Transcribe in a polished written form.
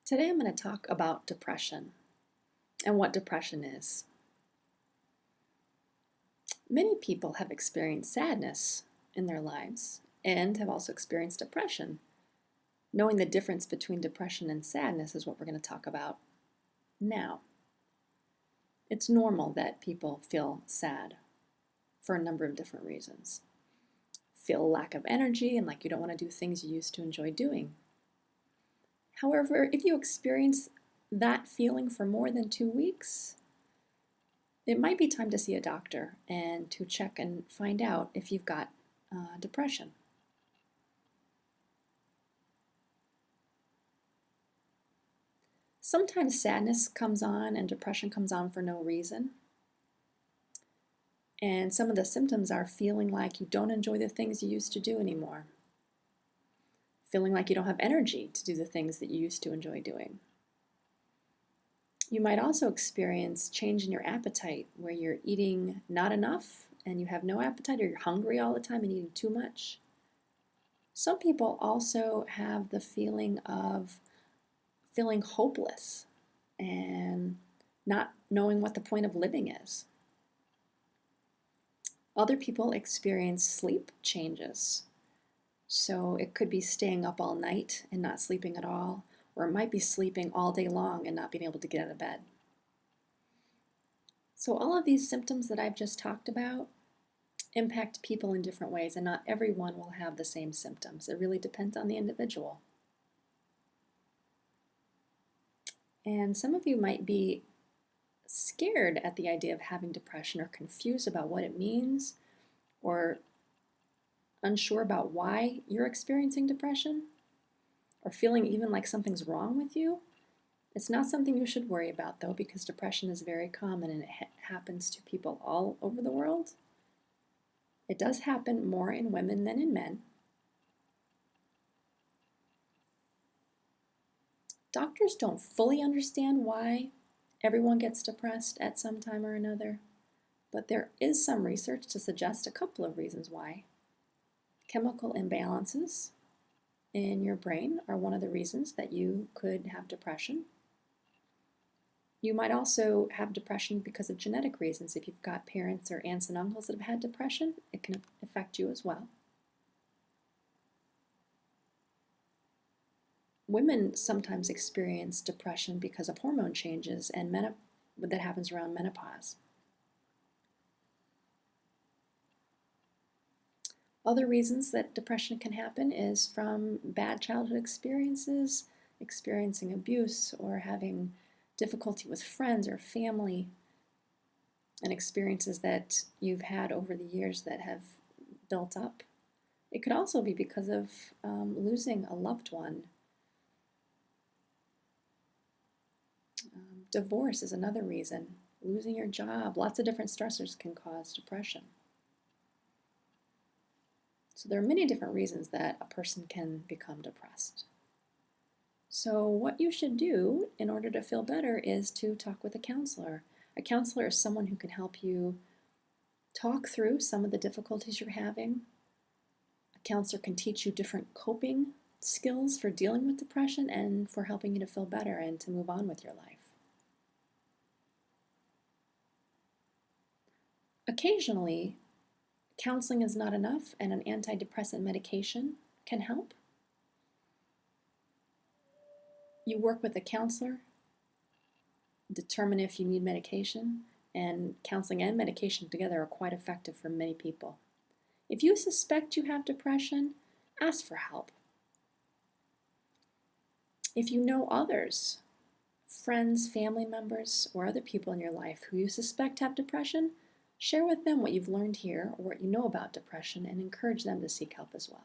Today I'm going to talk about depression and what depression is. Many people have experienced sadness in their lives and have also experienced depression. Knowing the difference between depression and sadness is what we're going to talk about now. It's normal that people feel sad for a number of different reasons. Feel a lack of energy and like you don't want to do things you used to enjoy doing. However, if you experience that feeling for more than 2 weeks, it might be time to see a doctor and to check and find out if you've got depression. Sometimes sadness comes on and depression comes on for no reason. And some of the symptoms are feeling like you don't enjoy the things you used to do anymore. Feeling like you don't have energy to do the things that you used to enjoy doing. You might also experience change in your appetite where you're eating not enough and you have no appetite, or you're hungry all the time and eating too much. Some people also have the feeling of feeling hopeless and not knowing what the point of living is. Other people experience sleep changes. So it could be staying up all night and not sleeping at all, or it might be sleeping all day long and not being able to get out of bed. So all of these symptoms that I've just talked about impact people in different ways, and not everyone will have the same symptoms. It really depends on the individual. And some of you might be scared at the idea of having depression or confused about what it means, or unsure about why you're experiencing depression, or feeling even like something's wrong with you. It's not something you should worry about, though, because depression is very common and it happens to people all over the world. It does happen more in women than in men. Doctors don't fully understand why everyone gets depressed at some time or another, but there is some research to suggest a couple of reasons why. Chemical imbalances in your brain are one of the reasons that you could have depression. You might also have depression because of genetic reasons. If you've got parents or aunts and uncles that have had depression, it can affect you as well. Women sometimes experience depression because of hormone changes and that happens around menopause. Other reasons that depression can happen is from bad childhood experiences, experiencing abuse, or having difficulty with friends or family, and experiences that you've had over the years that have built up. It could also be because of losing a loved one. Divorce is another reason. Losing your job. Lots of different stressors can cause depression. So there are many different reasons that a person can become depressed. So what you should do in order to feel better is to talk with a counselor. A counselor is someone who can help you talk through some of the difficulties you're having. A counselor can teach you different coping skills for dealing with depression and for helping you to feel better and to move on with your life. Occasionally, counseling is not enough and an antidepressant medication can help. You work with a counselor, determine if you need medication, and counseling and medication together are quite effective for many people. If you suspect you have depression, ask for help. If you know others, friends, family members, or other people in your life who you suspect have depression, share with them what you've learned here or what you know about depression and encourage them to seek help as well.